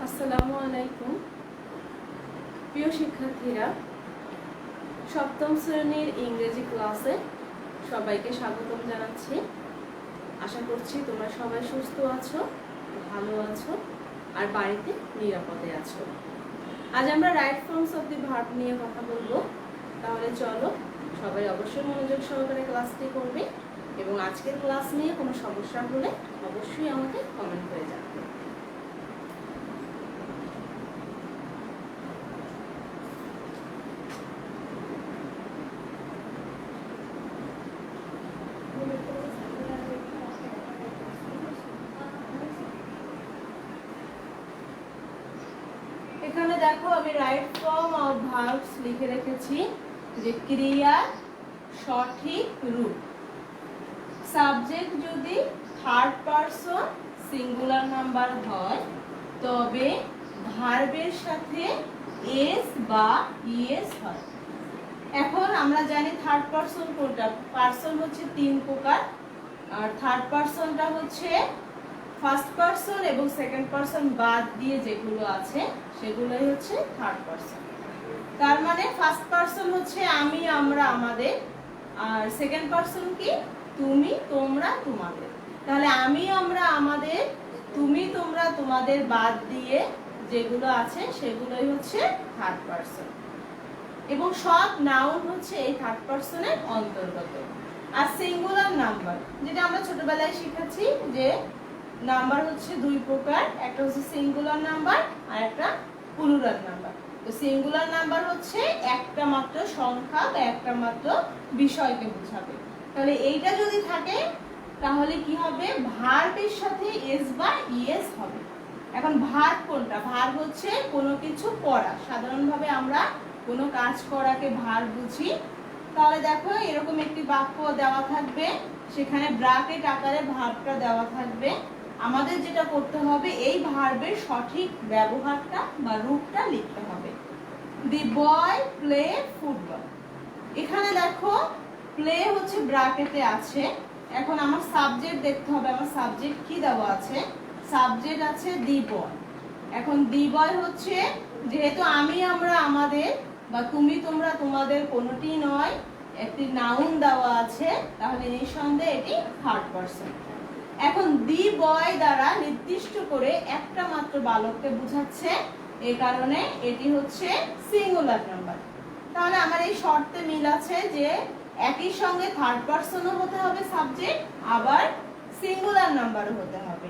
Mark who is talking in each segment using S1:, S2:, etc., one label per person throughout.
S1: আসসালামু আলাইকুম প্রিয় শিক্ষার্থীরা, সপ্তম শ্রেণীর ইংরেজি ক্লাসে সবাইকে স্বাগতম জানাচ্ছি। আশা করছি তোমরা সবাই সুস্থ আছো, ভালো আছো আর বাড়িতে নিরাপদে আছো। আজ আমরা right forms of the verb নিয়ে কথা বলবো। তাহলে চলো, সবাই অবশ্যই মনোযোগ সহকারে ক্লাসটি করবে এবং আজকের ক্লাস নিয়ে কোনো সমস্যা হলে অবশ্যই আমাকে কমেন্ট করে জানাবে। এখানে দেখো আমি রাইট ফর্ম অফ ভার্বস লিখে রেখেছি যে ক্রিয়ার সঠিক রূপ। সাবজেক্ট যদি থার্ড পারসন সিঙ্গুলার নাম্বার হয় তবে ভার্বের সাথে এস বা ইএস হয়। এখন আমরা জানি থার্ড পারসন কোনটা, পারসন হচ্ছে তিন প্রকার, আর থার্ড পারসনটা হচ্ছে ফার্স্ট পারসন এবং সেকেন্ড পারসন বাদ দিয়ে যেগুলো আছে সেগুলোই হচ্ছে থার্ড পারসন। তার মানে ফার্স্ট পারসন হচ্ছে আমি, আমরা, আমাদের, আর সেকেন্ড পারসন কি তুমি, তোমরা, তোমাদের। তাহলে আমি, আমরা, আমাদের, তুমি, তোমরা, তোমাদের বাদ দিয়ে যেগুলো আছে সেগুলোই হচ্ছে থার্ড পারসন এবং সব নাউন হচ্ছে এই থার্ড পারসনের অন্তর্গত। আর সিঙ্গুলার নাম্বার যেটা আমরা ছোটবেলায় শিখেছি যে নাম্বার হচ্ছে দুই প্রকার, একটা হচ্ছে সিঙ্গুলার নাম্বার আর একটা প্লুরাল নাম্বার। তো সিঙ্গুলার নাম্বার হচ্ছে একটা মাত্র সংখ্যা বা একটা মাত্র বিষয়কে বোঝাবে। তাহলে এইটা যদি থাকে তাহলে কি হবে, ভার্বের সাথে এস বা ইএস হবে। এখন ভার্ব কোনটা? ভার্ব হচ্ছে কোনো কিছু করা। সাধারণভাবে আমরা কোনো কাজ করাকে ভার্ব বুঝি। তাহলে দেখো এরকম একটি বাক্য দেওয়া থাকবে, সেখানে ব্র্যাকেট আকারে ভার্বটা দেওয়া থাকবে। আমাদের যেটা করতে হবে এই ভার্বের সঠিক ব্যবহারটা বা রূপটা লিখতে হবে। দি বয় প্লে ফুটবল। এখানে দেখো প্লে হচ্ছে ব্র্যাকেটে আছে। এখন আমার সাবজেক্ট দেখতে হবে, আমার সাবজেক্ট কি দেওয়া আছে, সাবজেক্ট আছে দি বয়। এখন দি বয় হচ্ছে যেহেতু আমি, আমরা, আমাদের বা তুমি, তোমরা, তোমাদের কোনোটি নয়, একটি নাউন দেওয়া আছে, তাহলে নিঃসন্দেহে এটি থার্ড পারসন। এখন দি বয় দ্বারা নির্দিষ্ট করে একটা মাত্র বালককে বোঝাচ্ছে, এই কারণে এটি হচ্ছে সিঙ্গুলার নাম্বার। তাহলে আমার এই শর্তে মিল আছে যে একই সঙ্গে থার্ড পারসনও হতে হবে সাবজেক্ট, আবার সিঙ্গুলার নাম্বারও হতে হবে।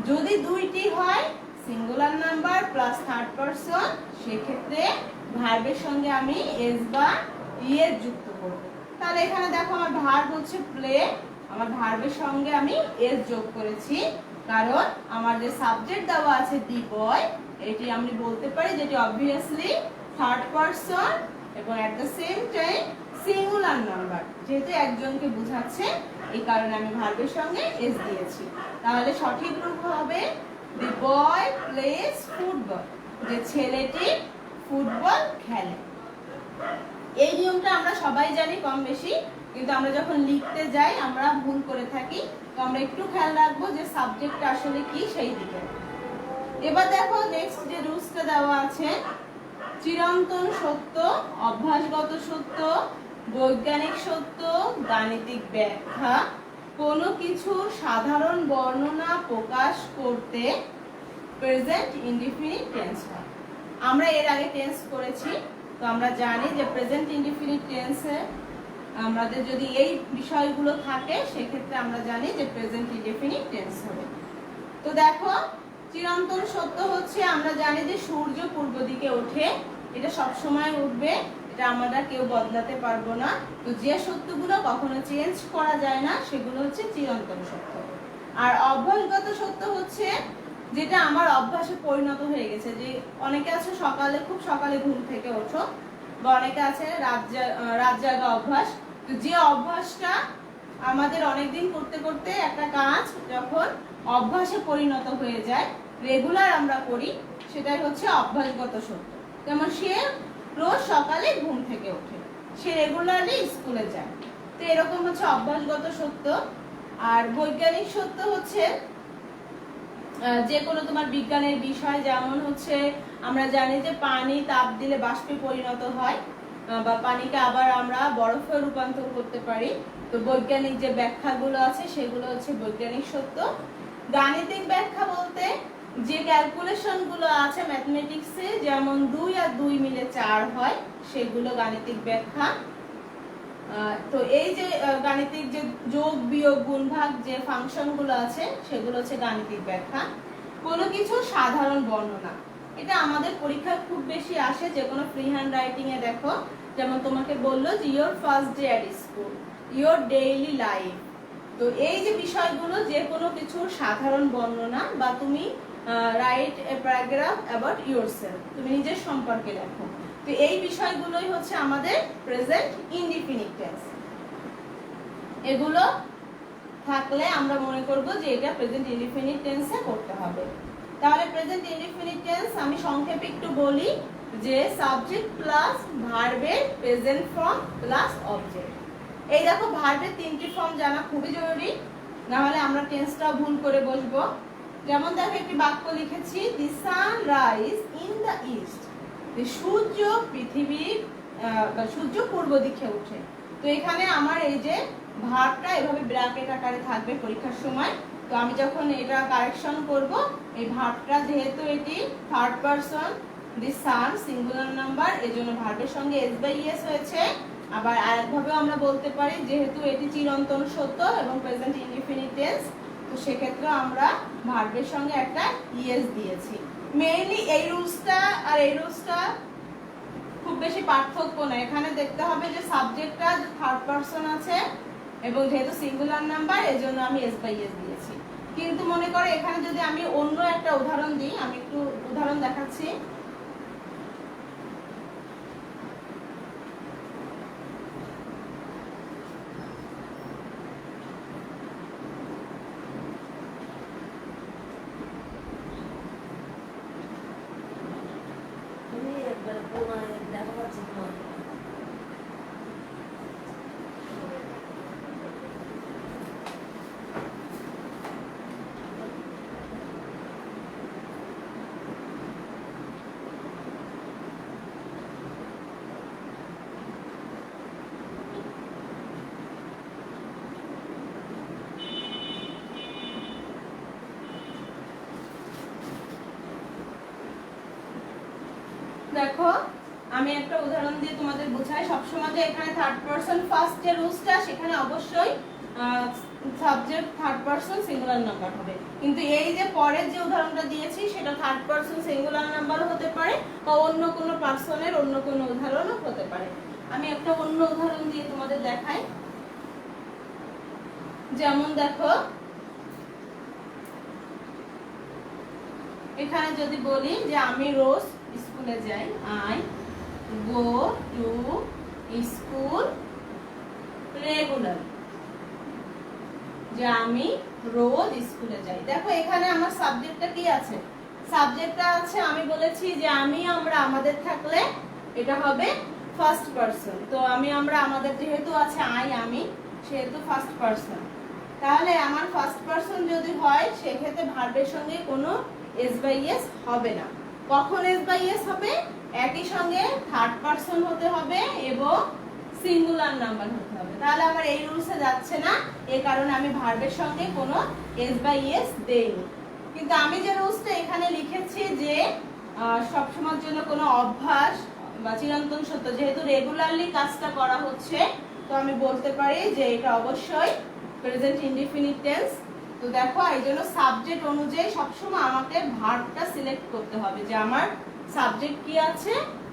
S1: যদি দুইটি হয় singular number plus third person, সেক্ষেত্রে ভার্বের সঙ্গে আমি এস বা ইএস যুক্ত করব। তাহলে এখানে দেখো আমার ভার্ব হচ্ছে প্লে, আমার ভার্বের সঙ্গে আমি এস যোগ করেছি, কারণ আমার যে সাবজেক্ট দেওয়া আছে দি বয়, এটি আমি বলতে পারি যেটি অবভিয়াসলি থার্ড পারসন এবং at the same time singular number, যেহেতু একজনকে বোঝাচ্ছে এই কারণে আমি ভার্বের সঙ্গে এস দিয়েছি। তাহলে সঠিক রূপ হবে দি বয় প্লেস ফুটবল, যে ছেলেটি ফুটবল খেলে। এই নিয়মটা আমরা সবাই জানি কম বেশি, কিন্তু আমরা যখন লিখতে যাই আমরা ভুল করে থাকি। তো আমরা একটু খেয়াল রাখবো যে সাবজেক্টটা আসলে কি সেই দিকে। এবার দেখো নেক্সট যে রুলসটা দেওয়া আছে, চিরন্তন সত্য, অভ্যাসগত সত্য, বৈজ্ঞানিক সত্য, গাণিতিক ব্যাখ্যা, কোনো কিছুর সাধারণ বর্ণনা প্রকাশ করতে প্রেজেন্ট ইনডিফিনিট টেন্স হয়। আমরা এর আগে টেন্স করেছি, তো আমরা জানি যে প্রেজেন্ট ইনডিফিনিট টেন্সে আমাদের যদি এই বিষয়গুলো থাকে সেক্ষেত্রে আমরা জানি যে প্রেজেন্ট ইনডিফিনিট টেন্স হবে। তো দেখো চিরন্তন সত্য হচ্ছে আমরা জানি যে সূর্য পূর্ব দিকে ওঠে, এটা সব সময় উঠবে, এটা আমরা কেউ বদলাতে পারবো না। তো যে সত্যগুলো কখনো চেঞ্জ করা যায় না সেগুলো হচ্ছে চিরন্তন সত্য। আর অভ্যাসগত সত্য হচ্ছে যেটা আমার অভ্যাসে পরিণত হয়ে গেছে, যে অনেকে আছে সকালে খুব সকালে ঘুম থেকে ওঠো, বা অনেকে আছে রাত জাগা অভ্যাস। তো যে অভ্যাসটা আমাদের অনেকদিন করতে করতে একটা কাজ যখন অভ্যাসে পরিণত হয়ে যায়, রেগুলার আমরা করি, সেটাই হচ্ছে অভ্যাসগত সত্য। যেমন সে রোজ সকালে ঘুম থেকে ওঠে, সে রেগুলারলি স্কুলে যায়, তো এরকম হচ্ছে অভ্যাসগত সত্য। আর বৈজ্ঞানিক সত্য হচ্ছে যে কোনো তোমার বিজ্ঞানের বিষয়, যেমন হচ্ছে আমরা জানি যে পানি তাপ দিলে বাষ্পে পরিণত হয় বা পানিকে আবার আমরা বরফে রূপান্তর করতে পারি। তো বৈজ্ঞানিক যে ব্যাখ্যাগুলো আছে সেগুলো হচ্ছে বৈজ্ঞানিক সত্য। গাণিতিক ব্যাখ্যা বলতে যে ক্যালকুলেশন গুলো আছে ম্যাথমেটিক্সে, যেমন 2 আর 2 মিলে 4 হয়, সেগুলো গাণিতিক ব্যাখ্যা। তো এই যে গাণিতিক যে যোগ বিয়োগ গুণ ভাগ যে ফাংশন গুলো আছে সেগুলো হচ্ছে গাণিতিক ব্যাখ্যা। কোনো কিছু সাধারণ বর্ণনা, এটা আমাদের পরীক্ষায় খুব বেশি আসে, যে কোনো ফ্রি হ্যান্ড রাইটিং এ দেখো, যেমন তোমাকে বললো যে your first day at school, your daily life. তো এই যে বিষয়গুলো যে কোনো কিছুর সাধারণ বর্ণনা, বা তুমি write a paragraph about yourself, তুমি নিজের সম্পর্কে লেখো। তো এই বিষয়গুলোই হচ্ছে আমাদের প্রেজেন্ট ইনডিফিনিট টেন্স। এগুলো থাকলে আমরা মনে করব যে এটা প্রেজেন্ট ইনডিফিনিট টেন্সে করতে হবে। তাহলে প্রেজেন্ট ইনডিফিনিট টেন্স আমি সংক্ষেপে একটু বলি যে সাবজেক্ট প্লাস ভার্বের প্রেজেন্ট ফর্ম প্লাস অবজেক্ট। এই দেখো ভার্বের 3টি ফর্ম জানা খুবই জরুরি, না হলে আমরা টেন্সটা ভুল করে বসবো। যেমন দেখো একটি বাক্য লিখেছি, the sun rise in the east, সূর্য পৃথিবীর সূর্য পূর্ব দিকে ওঠে। তো এখানে আমার এই যে ভার্বটা এভাবে ব্র্যাকেট আকারে থাকবে পরীক্ষার সময়। তো আমি যখন এটা কারেকশন করব, এই ভার্বটা যেহেতু এটি থার্ড পারসন, দি সান সিঙ্গুলার নাম্বার, এজন্য ভার্বের সঙ্গে এস বাই ইএস হয়েছে। আবার আরেকভাবেও আমরা বলতে পারি যেহেতু এটি চিরন্তন সত্য এবং প্রেজেন্ট ইনডিফিনিট টেন্স, তো সেক্ষেত্রে আমরা ভার্বের সঙ্গে একটা ইএস দিয়েছি। মেইনলি এই রুলসটা আর এই রুলসটা খুব বেশি পার্থক্য না। এখানে দেখতে হবে যে সাবজেক্টটা থার্ড পারসন আছে এবং যেহেতু সিঙ্গুলার নাম্বার এজন্য আমি এস বাই এস দিয়েছি। কিন্তু মনে করো এখানে যদি আমি অন্য একটা উদাহরণ দিই, আমি একটু উদাহরণ দেখাচ্ছি। দেখো আমি একটা উদাহরণ দিয়ে তোমাদের বোঝাই। সবসময় যে এখানে থার্ড পারসন ফার্স্ট যে রুলসটা, সেখানে অবশ্যই subject third person singular number হবে। কিন্তু এই যে পরের যে উদাহরণটা দিয়েছি সেটা থার্ড পারসন সিঙ্গুলার নাম্বারও হতে পারে বা অন্য কোনো পারসনের অন্য কোনো উদাহরণও হতে পারে। আমি একটা অন্য উদাহরণ দিয়ে তোমাদের দেখাই। যেমন দেখো এখানে যদি বলি যে আমি রোজ স্কুলে যাই, I go to school regular, যে আমি রোজ স্কুলে যাই। দেখো এখানে আমার সাবজেক্টটা কি আছে, সাবজেক্টটা আছে আমি বলেছি যে আমি আমরা আমাদের থাকলে এটা হবে ফার্স্ট পারসন। তো আমি আমরা আমাদের যেহেতু আছে আই আমি, সেহেতু ফার্স্ট পারসন। তাহলে আমার ফার্স্ট পারসন যদি হয় সেক্ষেত্রে ভার্বের সঙ্গে কোনো এস বাই এস হবে না। কখন এস বাই এস হবে? একই সঙ্গে থার্ড পারসন হতে হবে এবং সিঙ্গুলার নাম্বার হতে হবে। তাহলে আমার এই রুলসে যাচ্ছে না, এই কারণে আমি ভার্বের সঙ্গে কোনো এস বাই এস দেইনি। কিন্তু আমি যে রুলসটা এখানে লিখেছি যে সবসময়ের জন্য কোনো অভ্যাস বা চিরন্তন সত্য, যেহেতু রেগুলারলি কাজটা করা হচ্ছে, তো আমি বলতে পারি যে এটা অবশ্যই প্রেজেন্ট ইনডিফিনিট টেন্স। তো দেখো এই জন্য সাবজেক্ট অনুযায়ী সবসময় আমাকে ভার্বটা সিলেক্ট করতে হবে, যে আমার সাবজেক্ট কি আছে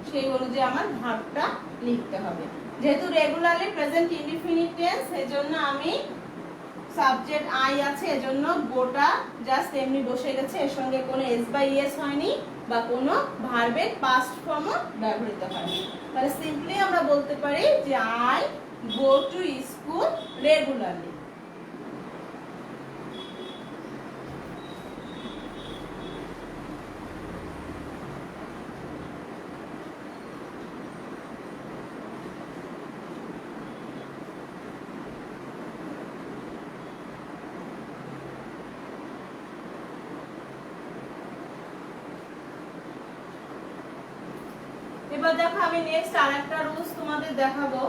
S1: সেই অনুযায়ী আমার ভার্বটা লিখতে হবে। যেহেতু রেগুলারলি প্রেজেন্ট ইনডিফিনিট টেন্স, এজন্য আমি সাবজেক্ট আই আছে এজন্য গোটা জাস্ট এমনি বসে গেছে, এর সঙ্গে কোনো এস বাই এস হয়নি বা কোনো ভার্বের পাস্ট ফর্মও ব্যবহৃত হয়নি। তাহলে সিম্পলি আমরা বলতে পারি যে I go to school regularly. এবার দেখো আমি নেক্সট আরেকটা রুলস তোমাদের দেখাবো।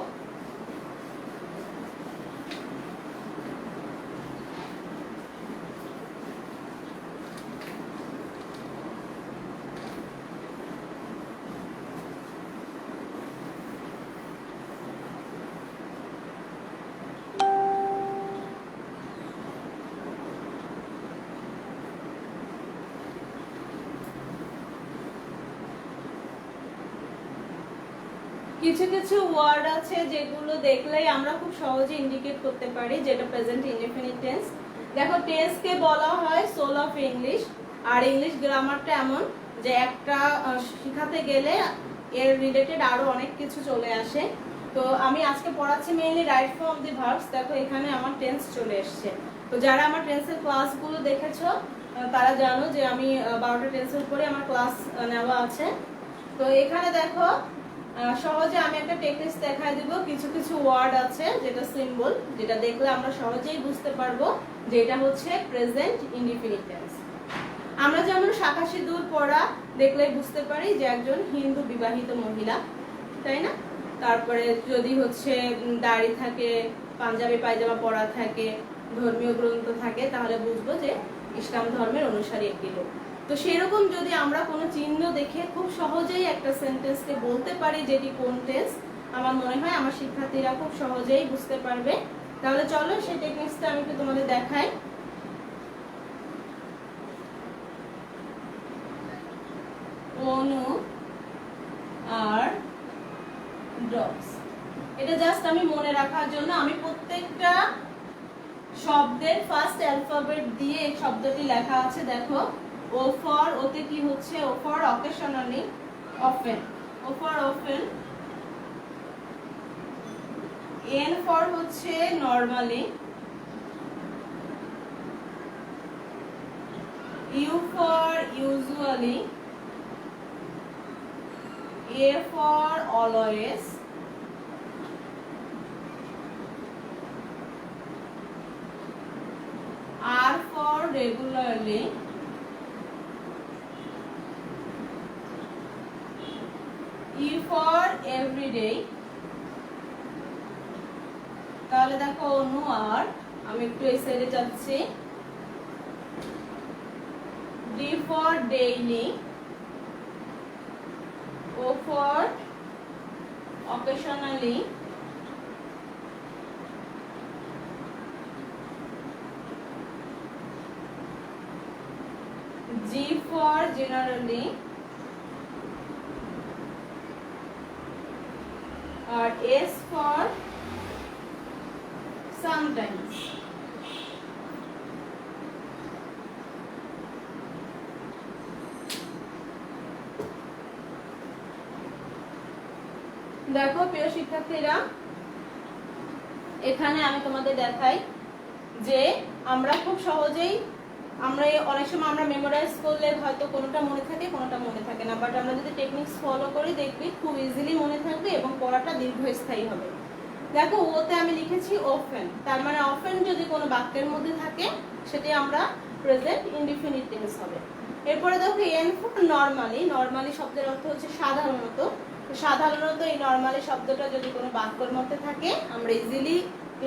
S1: কিছু কিছু ওয়ার্ড আছে যেগুলো দেখলেই আমরা খুব সহজে ইন্ডিকেট করতে পারি যেটা প্রেজেন্ট ইনডেফিনিট টেন্স। দেখো টেন্সকে বলা হয় সোল অফ ইংলিশ, আর ইংলিশ গ্রামারটা এমন যে একটা শেখাতে গেলে এর রিলেটেড আরো অনেক কিছু চলে আসে। তো আমি আজকে পড়াচ্ছি mainly right form of the verbs. দেখো এখানে আমার টেন্স চলে এসছে। তো যারা আমার টেন্সের ক্লাসগুলো দেখেছো তারা জানো যে আমি 12টা টেন্সের উপরে আমার ক্লাস নেওয়া আছে। তো এখানে দেখো সহজে আমি একটা টেক্সট দেখাই দিব। কিছু কিছু ওয়ার্ড আছে যেটা সিম্বল, যেটা দেখলে আমরা সহজেই বুঝতে পারবো যে এটা হচ্ছে প্রেজেন্ট ইনডিফিনিট টেন্স। আমরা যেমন শাখা সিঁদুর পরা দেখলেই বুঝতে পারি যে একজন হিন্দু বিবাহিত মহিলা, তাই না? তারপরে যদি হচ্ছে দাড়ি থাকে, পাঞ্জাবি পায়জামা পরা থাকে, ধর্মীয় গ্রন্থ থাকে, তাহলে বুঝবো যে ইসলাম ধর্মের অনুসারী একটি লোক। তো সেরকম যদি আমরা কোনো চিহ্ন দেখে খুব সহজেই একটা সেন্টেন্সকে বলতে পারি যেটি কোন টেন্স, আমার মনে হয় আমার শিক্ষার্থীরা খুব সহজেই বুঝতে পারবে। তাহলে চলো সেই টেকনিক্সটা আমি একটু তোমাদের দেখাই। অনু আর ডগস, এটা জাস্ট আমি মনে রাখার জন্য আমি প্রত্যেকটা শব্দের ফার্স্ট অ্যালফাবেট দিয়ে এই শব্দটি লেখা আছে। দেখো ও ফর, ওতে কি হচ্ছে? O for occasionally, often, O for often. N for হচ্ছে normally, U for usually, A for always, R for regularly, E for everyday। তাহলে দেখো অনু আর, আমি একটু এই সাইডে যাচ্ছি। D for daily, O for occasionally, G for generally, और S for sometimes। দেখো প্রিয় শিক্ষার্থীরা, এখানে আমি তোমাদের দেখাই যে আমরা খুব সহজেই আমরা অনেক সময় আমরা মেমোরাইজ করলে হয়তো কোনোটা মনে থাকে কোনোটা মনে থাকে না, বাট আমরা যদি টেকনিক্স ফলো করি দেখবি খুব ইজিলি মনে থাকবে এবং পড়াটা দীর্ঘস্থায়ী হবে। দেখো ওতে আমি লিখেছি ওফেন, তার মানে অফেন যদি কোনো বাক্যের মধ্যে থাকে সেটি আমরা প্রেজেন্ট ইনডিফিনিট টেন্স হবে। এরপরে দেখো এন ফর নরমালি, নরমালি শব্দের অর্থ হচ্ছে সাধারণত। সাধারণত এই নরমালি শব্দটা যদি কোনো বাক্যের মধ্যে থাকে আমরা ইজিলি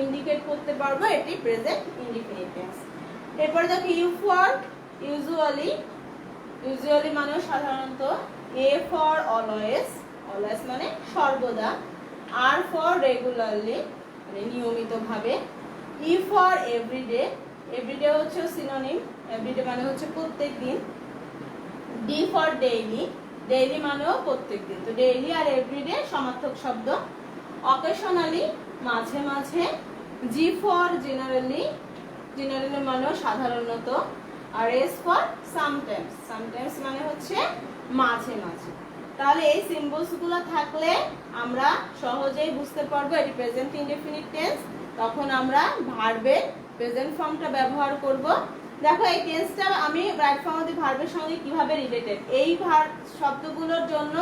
S1: ইন্ডিকেট করতে পারবো এটি প্রেজেন্ট ইনডিফিনিট টেন্স। এরপরে দেখো ইউ ফর ইউজুয়ালি, ইউজুয়ালি মানে সাধারণত, এ ফর অলওয়েজ, অলওয়েজ মানে সর্বদা, আর ফর রেগুলারলি মানে নিয়মিতভাবে, ই ফর এভরিডে, এভরিডে হচ্ছে সিনোনিম, এভরিডে মানে হচ্ছে প্রত্যেকদিন, ডি ফর ডেইলি, ডেইলি মানেও প্রত্যেকদিন। তো ডেইলি আর এভরিডে সমার্থক শব্দ। অকেশনালি মাঝে মাঝে, জি ফর জেনারেলি, জেনারেলি মানেও সাধারণত, আর এস ফর সামটাইমস, সামটাইমস মানে হচ্ছে মাঝে মাঝে। তাহলে এই সিম্বলস গুলো থাকলে আমরা সহজেই বুঝতে পারবো এটি প্রেজেন্ট ইনডেফিনিট টেন্স। তখন আমরা ভার্বের প্রেজেন্ট ফর্মটা ব্যবহার করব। দেখো এই টেন্সটা আমি রাইট ফর্ম অফ দি ভার্বের সঙ্গে কিভাবে রিলেটেড, এই ভার্ব শব্দগুলোর জন্য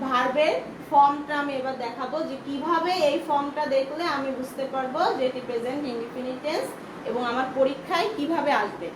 S1: ভার্বের ফর্মটা আমি এবার দেখাবো যে কিভাবে এই ফর্মটা দেখলে আমি বুঝতে পারবো যে এটি প্রেজেন্ট ইনডেফিনিট টেন্স এবং আমার পরীক্ষায় কিভাবে আসবে।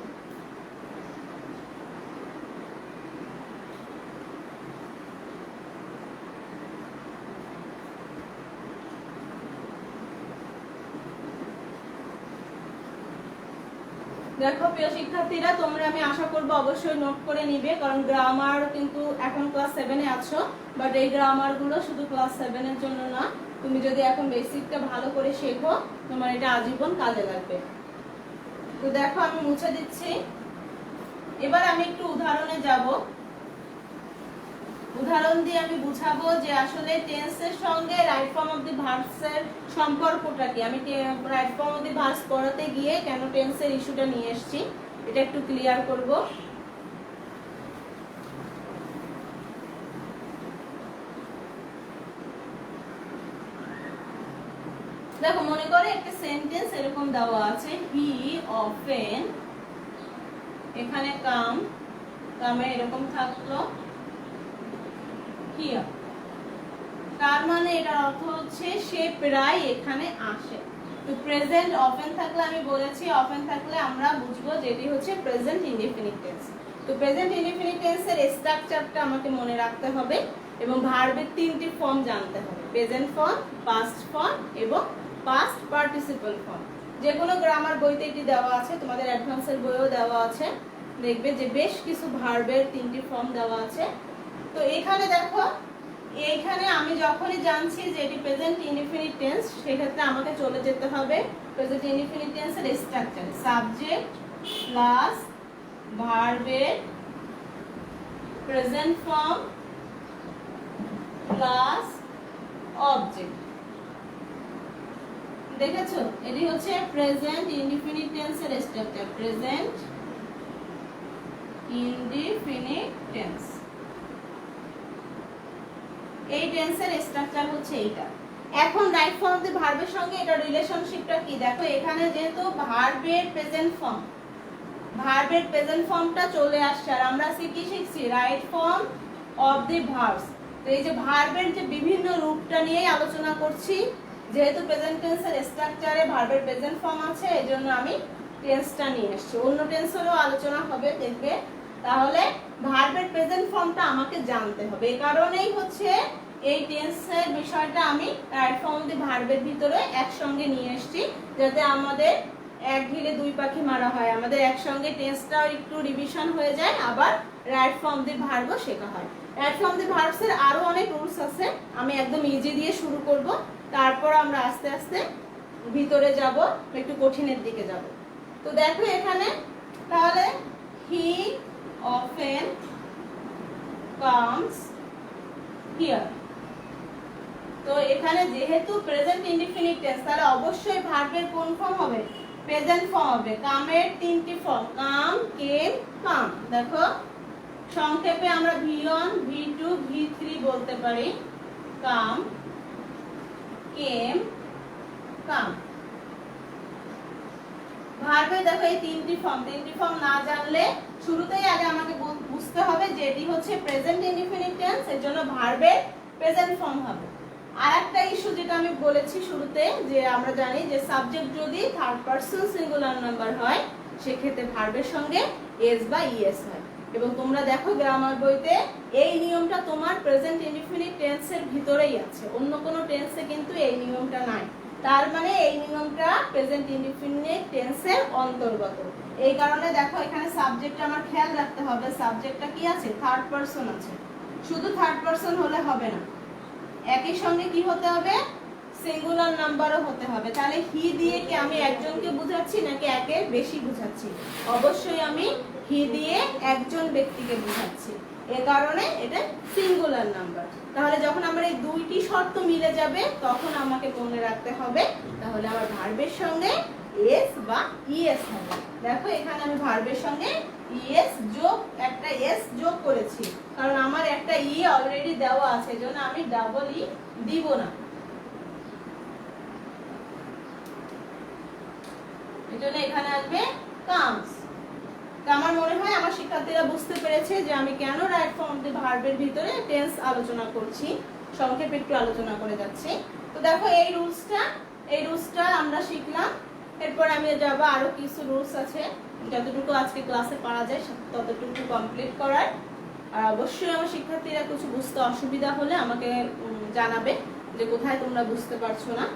S1: দেখো প্রিয় শিক্ষার্থীরা, তোমরা আমি আশা করবো অবশ্যই নোট করে নিবে, কারণ গ্রামার কিন্তু এখন ক্লাস 7-এ আছো, বাট এই গ্রামার গুলো শুধু ক্লাস 7-এর জন্য না। তুমি যদি এখন বেসিকটা ভালো করে শেখো, তোমার এটা আজীবন কাজে লাগবে। তো দেখো আমি মুছে দিচ্ছি। এবার আমি একটু উদাহরণে যাব। উদাহরণ দিয়ে আমি বুঝাবো যে আসলে টেন্সের সঙ্গে right form of the verbs এর সম্পর্কটা কি। আমি right form of the verbs পড়াতে গিয়ে কেন টেন্সের ইস্যুটা নিয়ে এসেছি এটা একটু ক্লিয়ার করব। দেখো মনে করে একটা সেন্টেন্স এরকম দেওয়া আছে, হি অফেন, এখানে কাম, কামে এরকম থাকলো হিয়ার, তার মানে এটার অর্থ হচ্ছে সে প্রায় এখানে আসে। তো প্রেজেন্ট অফেন থাকলে আমি বলেছি, অফেন থাকলে আমরা বুঝবো যেটি হচ্ছে প্রেজেন্ট ইনডিফিনিট টেন্স। তো প্রেজেন্ট ইনডিফিনিট টেন্সের স্ট্রাকচারটা আমাকে মনে রাখতে হবে এবং ভার্বের 3টি ফর্ম জানতে হবে, প্রেজেন্ট ফর্ম, পাস্ট ফর্ম এবং পাস্ট পার্টিসিপল ফর্ম। যে কোনো গ্রামার বইতে এটি দেওয়া আছে, তোমাদের অ্যাডভান্সের বইও দেওয়া আছে, দেখবে যে বেশ কিছু ভার্বের 3টি ফর্ম দেওয়া আছে। তো এখানে দেখো, এইখানে আমি যখনই জানছি যে এটি প্রেজেন্ট ইনডিফিনিট টেন্স, সেক্ষেত্রে আমাকে চলে যেতে হবে প্রেজেন্ট ইনডিফিনিট টেন্সের স্ট্রাকচারে, সাবজেক্ট প্লাস ভার্বের প্রেজেন্ট ফর্ম প্লাস অবজেক্ট। দেখেছো, এটি হচ্ছে প্রেজেন্ট ইনডিফিনিট টেন্সের স্ট্রাকচার, প্রেজেন্ট ইনডিফিনিট টেন্স। এই টেন্সের স্ট্রাকচার হচ্ছে এইটা। এখন রাইট ফর্ম অফ দি ভার্বের সঙ্গে এটা রিলেশনশিপটা কি দেখো, এখানে যেহেতু ভার্বের প্রেজেন্ট ফর্মটা চলে আসছে, আর আমরা কি শিখছি, right form of the verbs. তো এই যে ভার্বের যে বিভিন্ন রূপটা নিয়ে আলোচনা করছি, যেহেতু প্রেজেন্ট টেন্সের স্ট্রাকচারে ভার্বের প্রেজেন্ট ফর্ম আছে, এজন্য আমি টেন্সটা নিয়ে এসেছি। অন্য টেন্সেরও আলোচনা হবে দেখবে, তাহলে ভার্বের প্রেজেন্ট ফর্মটা আমাকে জানতে হবে। এই কারণেই হচ্ছে এই টেন্সের বিষয়টা আমি রাইট ফর্ম অফ দি ভার্বের ভিতরে একসঙ্গে নিয়ে এসেছি, যাতে আমাদের এক ঢিলে দুই পাখি মারা হয়, আমাদের একসঙ্গে টেন্সটাও একটু রিভিশন হয়ে যায়, আবার রাইট ফর্ম অফ দি ভার্বও শেখা হয়। Right form of the verbs এর আরো অনেক রুলস আছে, আমি একদম ইজি দিয়ে শুরু করব, তারপর আমরা আস্তে আস্তে ভিতরে যাব, একটু কঠিনের দিকে যাব। তো দেখো এখানে, তাহলে হি often comes here। তো এখানে যেহেতু প্রেজেন্ট ইনডিফিনিট টেন্স, তাহলে অবশ্যই ভার্বের কোন ফর্ম হবে, প্রেজেন্ট ফর্ম হবে। কামের 3টি ফর্ম, কাম, কেম, কাম। দেখো সংক্ষেপে আমরা V1 V2 V3 বলতে পারি, কাম, কেম, কাম। ভার্বে দেখো এই 3টি ফর্ম না জানলে শুরুতেই আগে আমাকে বুঝতে হবে যে এটি হচ্ছে প্রেজেন্ট ইনডিফিনিট টেন্স, এর জন্য ভার্বের প্রেজেন্ট ফর্ম হবে। আরেকটা ইস্যু যেটা আমি বলেছি শুরুতে, যে আমরা জানি যে সাবজেক্ট যদি থার্ড পারসন সিঙ্গুলার নাম্বার হয়, সেক্ষেত্রে ভার্বের সঙ্গে এস বা ইএস হয়। এবং তোমরা দেখো গ্রামার বইতে এই নিয়মটা তোমার প্রেজেন্ট ইনডিফিনিট টেন্সের ভিতরেই আছে, অন্য কোনো টেন্সে কিন্তু এই নিয়মটা নাই। তার মানে এই নিয়মটা প্রেজেন্ট ইনডিফিনিট টেন্সের অন্তর্গত। এই কারণে দেখো এখানে সাবজেক্টটা আমার খেয়াল রাখতে হবে, সাবজেক্টটা কি আছে, থার্ড পারসন আছে। শুধু থার্ড পারসন হলে হবে না, একই সঙ্গে কি হতে হবে, সিঙ্গুলার নাম্বারও হতে হবে। তাহলে হি দিয়ে কি আমি একজনকে বুঝাচ্ছি নাকি একের বেশি বুঝাচ্ছি? অবশ্যই আমি হি দিয়ে একজন ব্যক্তিকে বুঝাচ্ছি, এ কারণে এটা সিঙ্গুলার নাম্বার। তাহলে যখন আমার এই দুইটি শর্ত মিলে যাবে, তখন আমাকে মনে রাখতে হবে তাহলে আমার ভার্বের সঙ্গে এস বা ইএস হবে। দেখো এখানে আমি ভার্বের সঙ্গে ইএস যোগ একটা এস যোগ করেছি, কারণ আমার একটা ই অলরেডি দেওয়া আছে, এজন্য আমি ডাবল ই দিব না। এজন্য এখানে আসবে কামস। আমার মনে হয় আমার শিক্ষার্থীরা বুঝতে পেরেছে যে আমি কেন রাইট ফর্ম অফ দি ভার্বের ভিতরে টেন্স আলোচনা করছি, সংক্ষেপে একটু আলোচনা করে যাচ্ছি। তো দেখো এই রুলসটা আমরা শিখলাম। এরপর আমি যাব আরো কিছু রুলস আছে, যতটুকু আজকে ক্লাসে পারা যায় ততটুকু কমপ্লিট করার। আর অবশ্যই আমার শিক্ষার্থীরা কিছু বুঝতে অসুবিধা হলে আমাকে জানাবে যে কোথায় তোমরা বুঝতে পারছো না।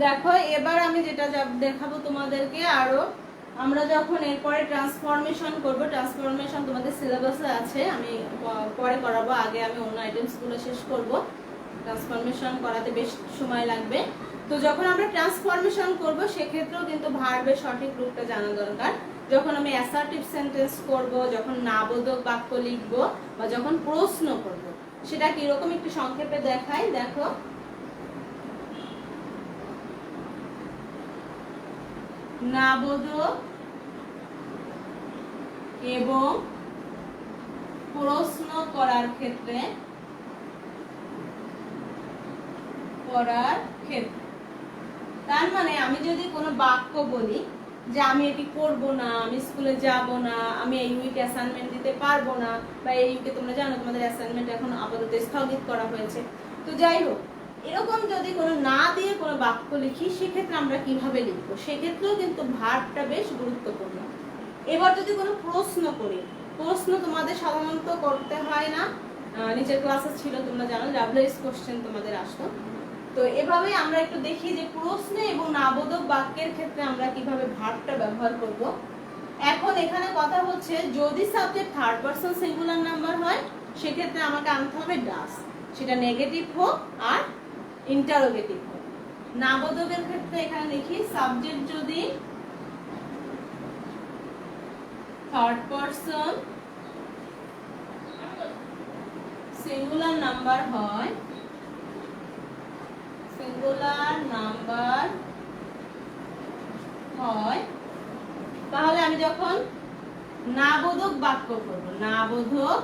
S1: দেখো এবার আমি যেটা দেখাবো তোমাদেরকে আরো, আমরা যখন এরপরে ট্রান্সফরমেশন করব, ট্রান্সফরমেশন তোমাদের সিলেবাসে আছে, আমি পরে করাবো, আগে আমি অন্য আইটেমসগুলো শেষ করব। ট্রান্সফরমেশন করাতে বেশ সময় লাগবে। তো যখন আমরা ট্রান্সফরমেশন করব সেক্ষেত্রেও কিন্তু ভার্বের সঠিক রূপটা জানা দরকার। যখন আমি অ্যাসার্টিভ সেন্টেন্স করব, যখন নাবোধক বাক্য লিখব, বা যখন প্রশ্ন করব, সেটা কিরকম একটু সংক্ষেপে দেখাই। দেখো নাবোধক এবং প্রশ্ন করার ক্ষেত্রে তার মানে আমি যদি কোনো বাক্য বলি যে আমি এটি করব না, আমি স্কুলে যাব না, আমি এই উইকে অ্যাসাইনমেন্ট দিতে পারবো না, বা এই উইকে তোমরা জানো তোমাদের অ্যাসাইনমেন্ট এখন আপাতত স্থগিত করা হয়েছে, তো যাই হোক, এরকম যদি কোনো না দিয়ে কোনো বাক্য লিখি সেক্ষেত্রে আমরা কিভাবে লিখবো, সেক্ষেত্রেও কিন্তু ভার্বটা বেশ গুরুত্বপূর্ণ। এবার যদি কোনো প্রশ্ন করি, প্রশ্ন তোমাদের সাধারণত করতে হয় না, নিচের ক্লাসে ছিল তোমরা জানো ডাব্লিউএস কোশ্চেন তোমাদের আসতো। তো এভাবে আমরা একটু দেখি যে প্রশ্নে এবং নাবোধক বাক্যের ক্ষেত্রে আমরা কিভাবে ভার্বটা ব্যবহার করব। এখন এখানে কথা হচ্ছে যদি subject third person singular number হয় সেক্ষেত্রে আমাকে আনতে হবে ডাস, সেটা নেগেটিভ হোক আর ইন্টারোগেটিভ হোক। নাবোধকের ক্ষেত্রে এখানে লিখি সাবজেক্ট যদি থার্ড পারসন সিঙ্গুলার নাম্বার হয়, তাহলে আমি যখন নাবোধক বাক্য করব, নাবোধক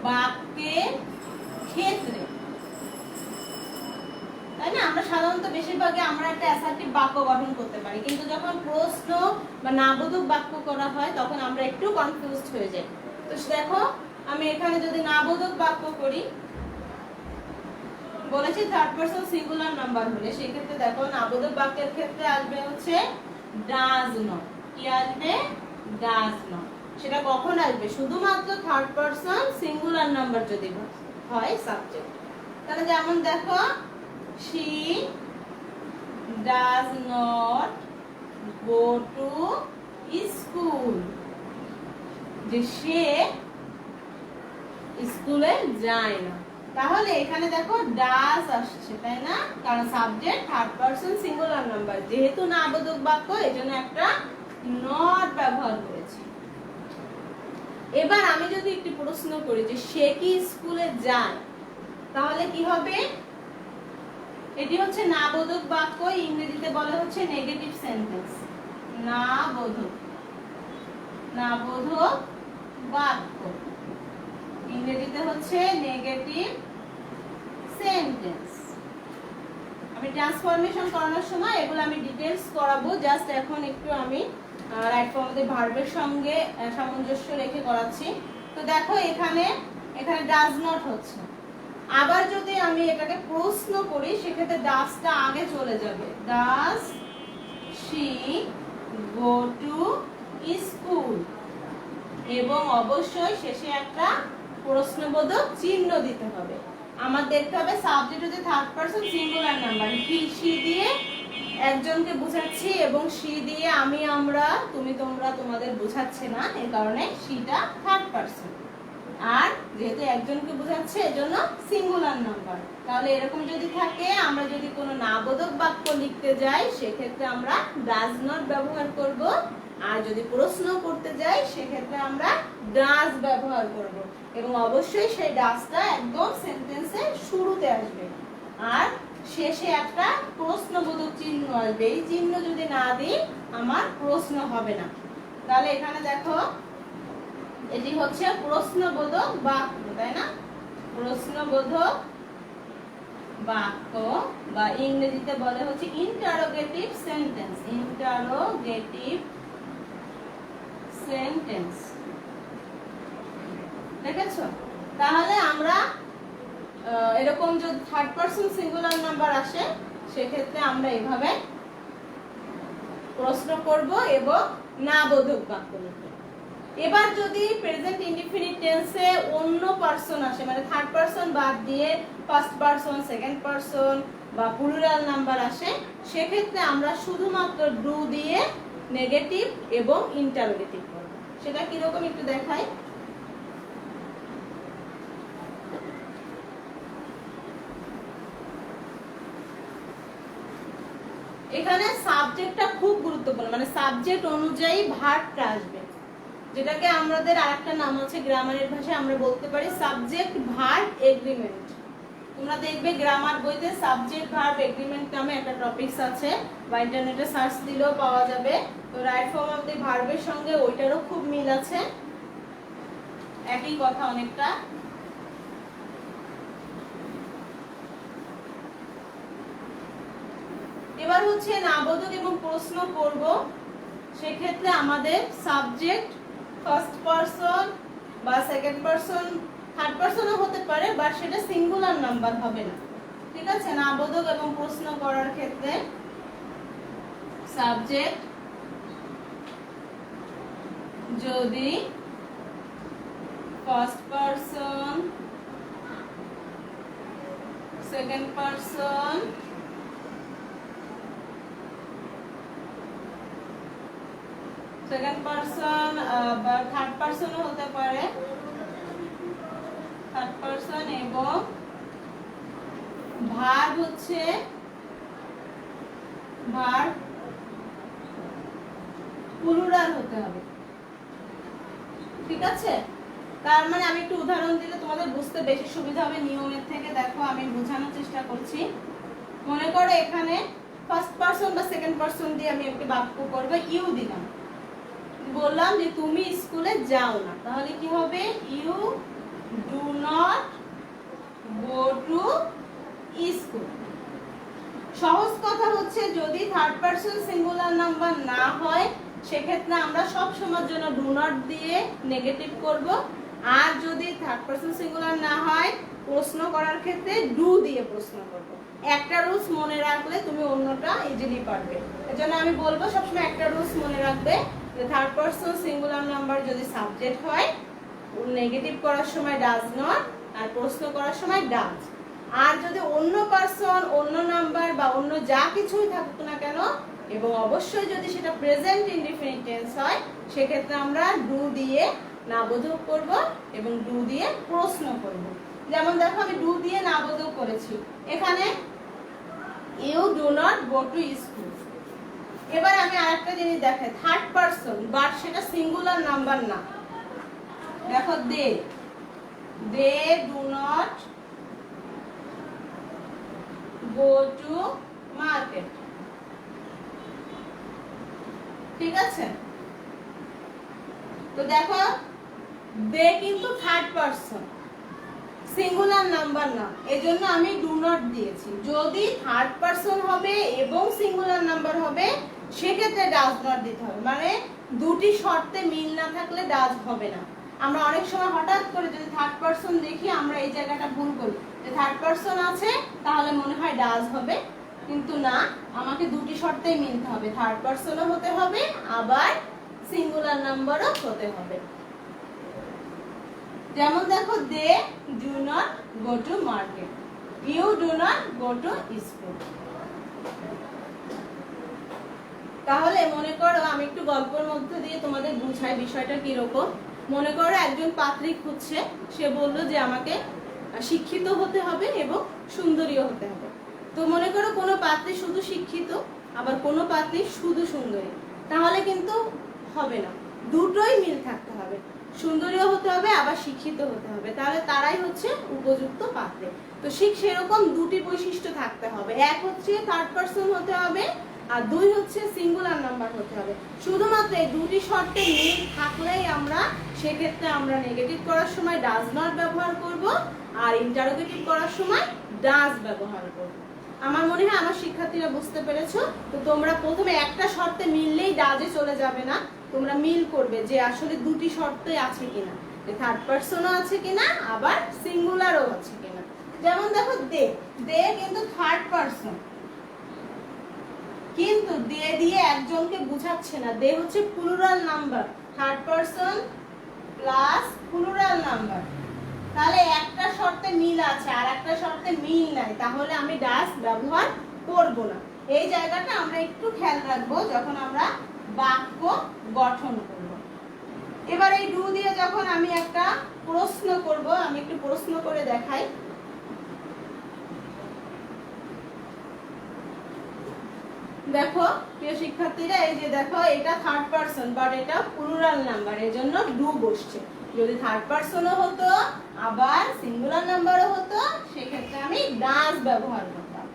S1: বাক্যের ক্ষেত্রে, তাই না, আমরা সাধারণত বেশিরভাগই আমরা একটা অ্যাসার্টিভ বাক্য গঠন করতে পারি, কিন্তু যখন প্রশ্ন বা নাবোধক বাক্য করা হয় তখন আমরা একটু কনফিউজড হয়ে যাই। তো দেখো আমি এখানে যদি নাবোধক বাক্য করি, বলেছি থার্ড পারসন সিঙ্গুলার নাম্বার হলে সেই ক্ষেত্রে দেখো নাবোধক বাক্যের ক্ষেত্রে আসবে হচ্ছে ডাজ নট। কি আসবে? Does not. সেটা কখন আসবে? শুধুমাত্র থার্ড পারসন সিঙ্গুলার নাম্বার যদি হয় সাবজেক্ট। তাহলে যেমন দেখো she does not go to school, যে সে স্কুলে যায় না। তাহলে এখানে দেখো ডাজ আসছে, তাই না, কারণ subject third person singular number, যেহেতু নাবোধক বাক্য এজন্য একটা নট ব্যবহার করেছি। এবার আমি যদি একটি প্রশ্ন করি যে সে কি স্কুলে যায়, তাহলে কি হবে? এটি হচ্ছে নাবোধক বাক্য, ইংরেজিতে বলা হচ্ছে নেগেটিভ সেন্টেন্স। নাবোধক বাক্য ইংরেজিতে হচ্ছে নেগেটিভ সেন্টেন্স। আমি ট্রান্সফরমেশন করানোর সময় এগুলো আমি ডিটেইলস করাবো, জাস্ট এখন একটু আমি রাইট ফর্মদের ভার্বের সঙ্গে সামঞ্জস্য রেখে করাচ্ছি। তো দেখো এখানে ডাজ নট হচ্ছে। আবার যদি আমি এটাকে প্রশ্ন করি সেক্ষেত্রে ডাজটা আগে চলে যাবে। Does she go to school, এবং অবশ্যই শেষে একটা প্রশ্নবোধক চিহ্ন দিতে হবে। আমার দেখতে হবে সাবজেক্ট যদি third person singular number, he she দিয়ে একজনকে বোঝাচ্ছি এবং সি দিয়ে আমি আমরা তুমি তোমরা তোমাদের বোঝাচ্ছে না, এই কারণে সিটা থার্ড পারসন, আর যেহেতু একজনকে বোঝাচ্ছে এজন্য সিঙ্গুলার নাম্বার। তাহলে এরকম যদি থাকে, আমরা যদি কোনো নাবোধক বাক্য লিখতে যাই সেক্ষেত্রে আমরা ডাজ নট ব্যবহার করব, আর যদি প্রশ্ন করতে যাই সেক্ষেত্রে আমরা ডাজ ব্যবহার করব, এবং অবশ্যই সেই ডাজটা একদম সেন্টেন্সের শুরুতে আসবে, আর শেষে একটা প্রশ্নবোধক চিহ্ন আসবে। এই চিহ্ন যদি না দিই আমার প্রশ্ন হবে না। তাহলে এখানে দেখো এটি হচ্ছে প্রশ্নবোধক বাক্য, তাই না, প্রশ্নবোধক বাক্য, বা ইংরেজিতে বলে হচ্ছে ইন্টারোগেটিভ সেন্টেন্স। ইন্টারোগেটিভ সেন্টেন্স, দেখেছো? তাহলে আমরা এরকম যদি থার্ড পারসন সিঙ্গুলার নাম্বার আসে সেক্ষেত্রে আমরা এভাবে প্রশ্ন করব এবং নাবোধক বাক্য লিখব। এবার যদি প্রেজেন্ট ইনডিফিনিট টেন্সে অন্য পারসন আসে, মানে থার্ড পারসন বাদ দিয়ে ফার্স্ট পারসন, সেকেন্ড পারসন বা প্লুরাল নাম্বার আসে, সেক্ষেত্রে আমরা শুধুমাত্র ডু দিয়ে নেগেটিভ এবং ইন্টারোগেটিভ করব। সেটা কিরকম একটু দেখাই। এখানে সাবজেক্টটা খুব গুরুত্বপূর্ণ, মানে সাবজেক্ট অনুযায়ী ভার্বটা আসবে, যেটাকে আমাদের আরেকটা নাম আছে গ্রামারের ভাষায় আমরা বলতে পারি সাবজেক্ট ভার্ব এগ্রিমেন্ট। তোমরা দেখবে গ্রামার বইতে সাবজেক্ট ভার্ব এগ্রিমেন্ট নামে একটা টপিকস আছে, বা ইন্টারনেটে সার্চ দিলেও পাওয়া যাবে। তো রাইট ফর্ম অফ দি ভার্বের সঙ্গে ওইটারও খুব মিল আছে, একই কথা অনেকটা। এবার হচ্ছে নাবোধক এবং প্রশ্ন করব, সেক্ষেত্রে আমাদের সাবজেক্ট ফার্স্ট পারসন বা সেকেন্ড পারসন, থার্ড পারসনও হতে পারে, বাট সেটা সিঙ্গুলার নাম্বার হবে না, ঠিক আছে। নাবোধক এবং প্রশ্ন করার ক্ষেত্রে সাবজেক্ট যদি first person, second person, second person বা থার্ড পারসনও হতে পারে, থার্ড পারসন, এবং ভার্ব হচ্ছে ভার্ব প্লুরাল হতে হবে, ঠিক আছে। তার মানে আমি একটু উদাহরণ দিলে তোমাদের বুঝতে বেশি সুবিধা হবে নিয়মের থেকে। দেখো আমি বোঝানোর চেষ্টা করছি। মনে করো এখানে ফার্স্ট পারসন বা সেকেন্ড পারসন দিয়ে আমি একটি বাক্য করব, ইউ দিলাম, বললাম যে তুমি স্কুলে যাও না, তাহলে কি হবে? You do not go to school. সহজ কথা হচ্ছে যদি থার্ড পারসন সিঙ্গুলার নাম্বার না হয়, সেক্ষেত্রে আমরা সব সময়ের জন্য ডু নট দিয়ে নেগেটিভ করব, আর যদি থার্ড পারসন সিঙ্গুলার না হয় প্রশ্ন করার ক্ষেত্রে ডু দিয়ে প্রশ্ন করব। একটা রুলস মনে রাখলে তুমি অন্যটা ইজিলি পারবে। এজন্য আমি বলবো সবসময় একটা রুলস মনে রাখবে, যে থার্ড পারসন সিঙ্গুলার নাম্বার যদি সাবজেক্ট হয়, নেগেটিভ করার সময় ডাজ নট, আর প্রশ্ন করার সময় ডাজ। আর যদি অন্য পারসন, অন্য নাম্বার বা অন্য যা কিছুই থাকুক না কেন, এবং অবশ্যই যদি সেটা প্রেজেন্ট ইনডিফিনিট টেন্স হয়, সেক্ষেত্রে আমরা ডু দিয়ে নাবোধক করব এবং ডু দিয়ে প্রশ্ন করব। যেমন দেখো আমি ডু দিয়ে নাবোধক করেছি, এখানে you do not go to school. এবার আমি আরেকটা জিনিস দেখাই, থার্ড পারসন বাট সেটা সিঙ্গুলার নাম্বার না। দেখো they, they do not go to market, ঠিক আছে। তো দেখো দে কিন্তু থার্ড পারসন, সিঙ্গুলার নাম্বার না, এজন্য আমি ডু নট দিয়েছি। যদি থার্ড পারসন হবে এবং সিঙ্গুলার নাম্বার হবে, সেক্ষেত্রে ডাজ নট দিতে হবে, মানে দুটি শর্তে মিল না থাকলে ডাজ হবে না। আমরা অনেক সময় হঠাৎ করে যদি থার্ড পারসন দেখি, আমরা এই জায়গাটা ভুল করি, যে থার্ড পারসন আছে তাহলে মনে হয় ডাজ হবে, কিন্তু না, আমাকে দুটি শর্তেই মিলতে হবে, থার্ড পারসনও হতে হবে, আবার সিঙ্গুলার নাম্বারও হতে হবে। যেমন দেখো they do not go to market, you do not go to school. তাহলে মনে করো আমি একটু গল্পের মধ্যে দিয়ে তোমাদের বুঝাই বিষয়টা কিরকম। মনে করো একজন পাত্রী খুঁজছে, সে বললো যে আমাকে শিক্ষিত হতে হবে এবং সুন্দরীও হতে হবে। তো মনে করো কোনো পাত্রী শুধু শিক্ষিত, আবার কোনো পাত্রী শুধু সুন্দরী, তাহলে কিন্তু হবে না, দুটোই মিল থাকতে হবে, সুন্দরীও হতে হবে আবার শিক্ষিত হতে হবে, তাহলে তারাই হচ্ছে উপযুক্ত পাত্রী। তো ঠিক সেরকম দুটি বৈশিষ্ট্য থাকতে হবে, এক হচ্ছে থার্ড পারসন হতে হবে, আর দুই হচ্ছে সিঙ্গুলার নাম্বার হতে হবে। শুধুমাত্র এই দুটি শর্তে মিল থাকলেই আমরা সেক্ষেত্রে আমরা নেগেটিভ করার সময় ডাজ নট ব্যবহার করব, আর ইন্টারোগেটিভ করার সময় ডাজ ব্যবহার করব। আমার মনে হয় আমার শিক্ষার্থীরা বুঝতে পেরেছো। তো তোমরা প্রথমে একটা শর্তে মিললেই ডাজে চলে যাবে না, তোমরা মিল করবে যে আসলে দুটি শর্তই আছে কিনা, যে থার্ড পারসনও আছে কিনা, আবার সিঙ্গুলারও আছে কিনা। যেমন দেখো দে, দে কিন্তু থার্ড পারসন, কিন্তু দে দিয়ে একজনকে বুঝাচ্ছে না, দে হচ্ছে plural number, third person plus plural number. তাহলে একটা শর্তে শর্তে মিল আছে আর একটা শর্তে মিল নাই, তাহলে আমি ডাস ব্যবহার করব না। এই জায়গাটা আমরা একটু খেয়াল রাখবো যখন আমরা বাক্য গঠন করব। এবার এই ডু দিয়ে যখন আমি একটা প্রশ্ন করব, আমি একটু প্রশ্ন করে দেখাই। দেখো প্রিয় শিক্ষার্থীরা, এই যে দেখো এটা থার্ড পারসন বাট এটা প্লুরাল নাম্বার, এজন্য ডু বসছে। যদি থার্ড পারসনও হতো আবার সিঙ্গুলার নাম্বারও হতো, সেক্ষেত্রে আমি ডাজ ব্যবহার করতাম।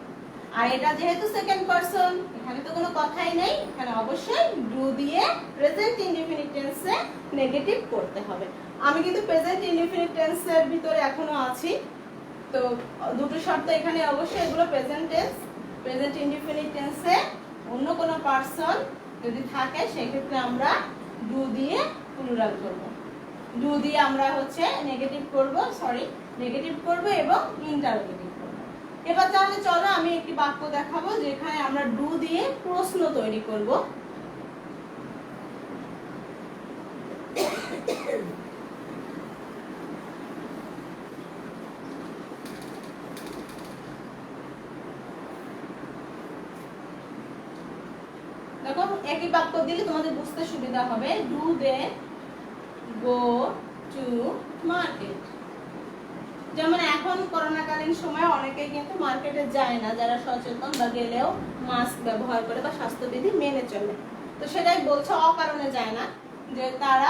S1: আর এটা যেহেতু সেকেন্ড পারসন, এখানে তো কোনো কথাই নেই, এখানে অবশ্যই ডু দিয়ে প্রেজেন্ট ইনডিফিনিট টেন্সে নেগেটিভ করতে হবে। আমি কিন্তু প্রেজেন্ট ইনডিফিনিট টেন্সের ভিতরে এখনো আছি, তো দুটো শর্ত এখানে অবশ্যই, এগুলো প্রেজেন্ট টেন্স। প্রেজেন্ট ইনডিফিনিট টেন্সে অন্য কোনো পারসন যদি থাকে সেক্ষেত্রে আমরা ডু দিয়ে প্লুরাল করব, ডু দিয়ে আমরা হচ্ছে নেগেটিভ করব, নেগেটিভ করব এবং ইন্টারোগেটিভ করব। এবার তাহলে চলো আমি একটি বাক্য দেখাবো যেখানে আমরা ডু দিয়ে প্রশ্ন তৈরি করব। দেখো একই বাক্য দিলে তোমাদের বুঝতে সুবিধা হবে। Do they go to market. যেমন এখন করোনাকালীন সময় অনেকেই কিন্তু মার্কেটে যায় না, যারা সচেতন বা গেলেও মাস্ক ব্যবহার করে বা স্বাস্থ্যবিধি মেনে চলে, তো সেটাই বলছে অকারণে যায় না, যে তারা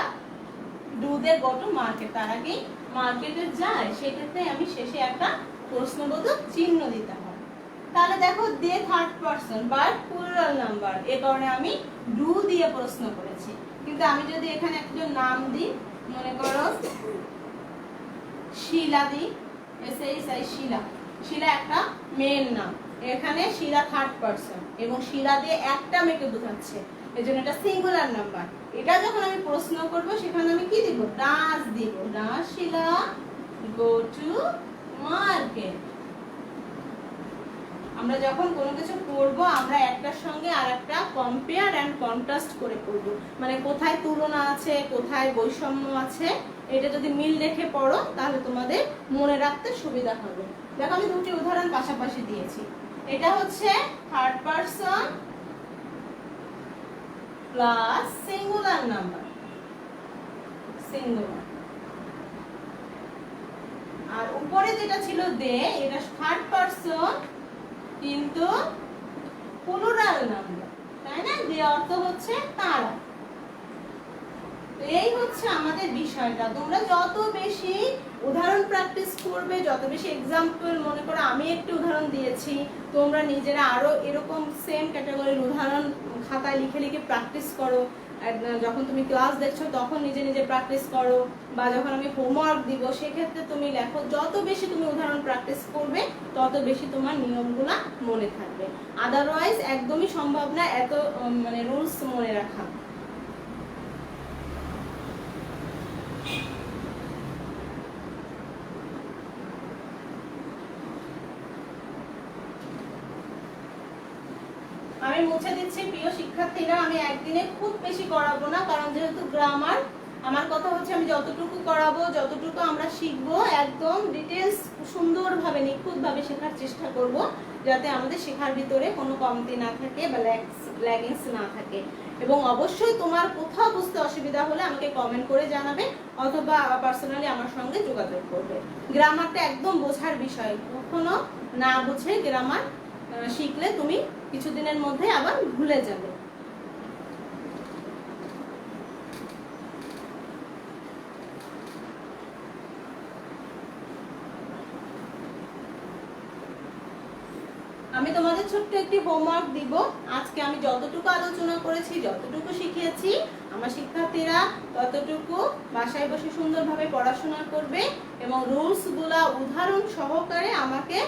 S1: do they go to market, তারা কি মার্কেটে যায়, সেক্ষেত্রে আমি শেষে একটা প্রশ্নবোধক চিহ্ন দিতে হবে। তাহলে দেখো they third person but plural number, এ কারণে আমি ডু দিয়ে প্রশ্ন করেছি। কিন্তু আমি যদি এখানে একজন নাম দিই, মনে করো শিলা দিই, শিলা, শিলা একটা মেয়ের নাম, এখানে শিলা থার্ড পারসন এবং শিলা দিয়ে একটা মেয়েকে বোঝাচ্ছে, এজন্য এটা সিঙ্গুলার নাম্বার। এটা যখন আমি প্রশ্ন করব সেখানে আমি কি দিব? ডাস দিব। ডাস শিলা গো টু মার্কেট। আমরা যখন কোনো কিছু করব আমরা একটার সঙ্গে আরেকটা কম্পেয়ার এন্ড কন্ট্রাস্ট করে করব, মানে কোথায় তুলনা আছে, কোথায় বৈষম্য আছে, এটা যদি মিল রেখে পড়ো তাহলে তোমাদের মনে রাখতে সুবিধা হবে। দেখো আমি দুটি উদাহরণ পাশাপাশি দিয়েছি। এটা হচ্ছে third person plus singular number, singular. আর উপরে যেটা ছিল দে, এটা থার্ড পারসন কিন্তু প্লুরাল নাম্বার, তাই না? দে অর্থ হচ্ছে তারা। এই হচ্ছে আমাদের বিষয়টা। তোমরা যত বেশি উদাহরণ প্র্যাকটিস করবে, যত বেশি এক্সাম্পল, মনে করো আমি একটি উদাহরণ দিয়েছি, তোমরা নিজেরা আরো এরকম সেম ক্যাটাগরির উদাহরণ খাতায় লিখে লিখে প্র্যাকটিস করো। যখন তুমি ক্লাস দেখছো তখন নিজে নিজে প্র্যাকটিস করো, বা যখন আমি হোমওয়ার্ক দিব সেক্ষেত্রে তুমি লেখো। যত বেশি তুমি উদাহরণ প্র্যাকটিস করবে তত বেশি তোমার নিয়মগুলা মনে থাকবে। আদারওয়াইজ একদমই সম্ভব না এত মানে রুলস মনে রাখা। আমি মুছে দিচ্ছি প্রিয় শিক্ষার্থীরা, আমি একদিনে খুব বেশি করাবো না, কারণ যেহেতু গ্রামার, আমার কথা হচ্ছে আমি যতটুকু করাবো, যতটুকু আমরা শিখবো, একদম ডিটেলস সুন্দরভাবে নিখুঁতভাবে শেখার চেষ্টা করব, যাতে আমাদের শেখার ভিতরে কোনো কমতি না থাকে বা ল্যাগিংস না থাকে। এবং অবশ্যই তোমার কোথাও বুঝতে অসুবিধা হলে আমাকে কমেন্ট করে জানাবে, অথবা পার্সোনালি আমার সঙ্গে যোগাযোগ করবে। গ্রামারটা একদম বোঝার বিষয়, কখনো না বুঝে গ্রামার শিখলে তুমি কিছুদিনের মধ্যে আবার ভুলে যাবে। আমি তোমাদের ছোট্ট একটি হোমওয়ার্ক দিব। আজকে আমি যতটুকু আলোচনা করেছি, যতটুকু শিখিয়েছি, আমার শিক্ষার্থীরা ততটুকু বাসায় বসে সুন্দরভাবে পড়াশোনা করবে এবং রুলসগুলা উদাহরণ সহকারে আমাকে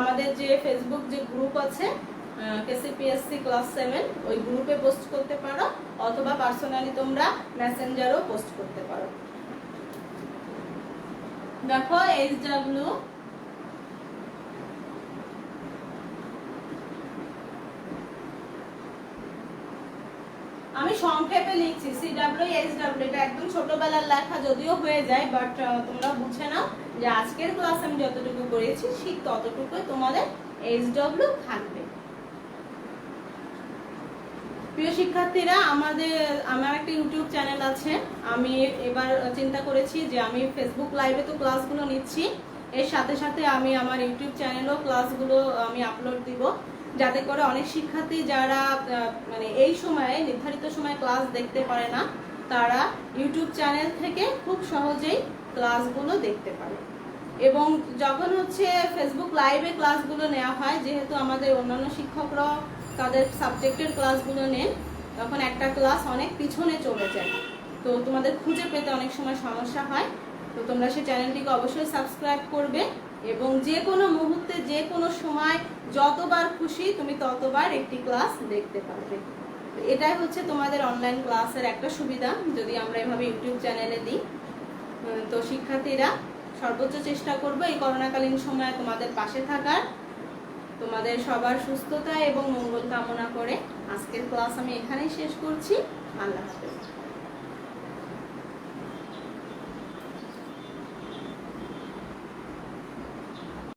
S1: আমাদের যে ফেসবুক যে গ্রুপ আছে কেসিপিএসসি ক্লাস 7, ওই গ্রুপে পোস্ট করতে পারো, অথবা পার্সোনালি তোমরা মেসেঞ্জারও পোস্ট করতে পারো। দেখো SW আমি সংক্ষেপে লাইভে লিখছি CWSW, এটা একদম ছোটবেলার লেখা যদিও হয়ে যায়, বাট তোমরা বুঝে নাও যে আজকের ক্লাস আমি যতটুকু করেছি ঠিক ততটুকুই তোমাদের SW থাকবে। প্রিয় শিক্ষার্থীরা, আমার একটা ইউটিউব চ্যানেল আছে। আমি এবার চিন্তা করেছি যে আমি ফেসবুক লাইভে তো ক্লাসগুলো নিচ্ছি, এর সাথে সাথে আমি আমার ইউটিউব চ্যানেলেও ক্লাসগুলো আমি আপলোড দিব, যাতে করে অনেক শিক্ষার্থী যারা মানে এই সময়ে নির্ধারিত সময়ে ক্লাস দেখতে পারে না, তারা ইউটিউব চ্যানেল থেকে খুব সহজেই ক্লাসগুলো দেখতে পারে। এবং যখন হচ্ছে ফেসবুক লাইভে ক্লাসগুলো নেওয়া হয়, যেহেতু আমাদের অন্যান্য শিক্ষকরাও তাদের সাবজেক্টের ক্লাসগুলো নেন, তখন একটা ক্লাস অনেক পিছনে চলে যায়, তো তোমাদের খুঁজে পেতে অনেক সময় সমস্যা হয়। তো তোমরা সেই চ্যানেলটিকে অবশ্যই সাবস্ক্রাইব করবে এবং যে কোনো মুহূর্তে যে কোনো সময় যতবার খুশি তুমি ততবার একটি ক্লাস দেখতে পারবে। তো এটাই হচ্ছে তোমাদের অনলাইন ক্লাসের একটা সুবিধা যদি আমরা এভাবে ইউটিউব চ্যানেলে দিই। তো শিক্ষার্থীরা, সর্বোচ্চ চেষ্টা করবো এই করোনাকালীন সময়ে তোমাদের পাশে থাকার। তোমাদের সবার সুস্থতা এবং মঙ্গল কামনা করে আজকের ক্লাস আমি এখানেই শেষ করছি। আল্লাহ হাফেজ।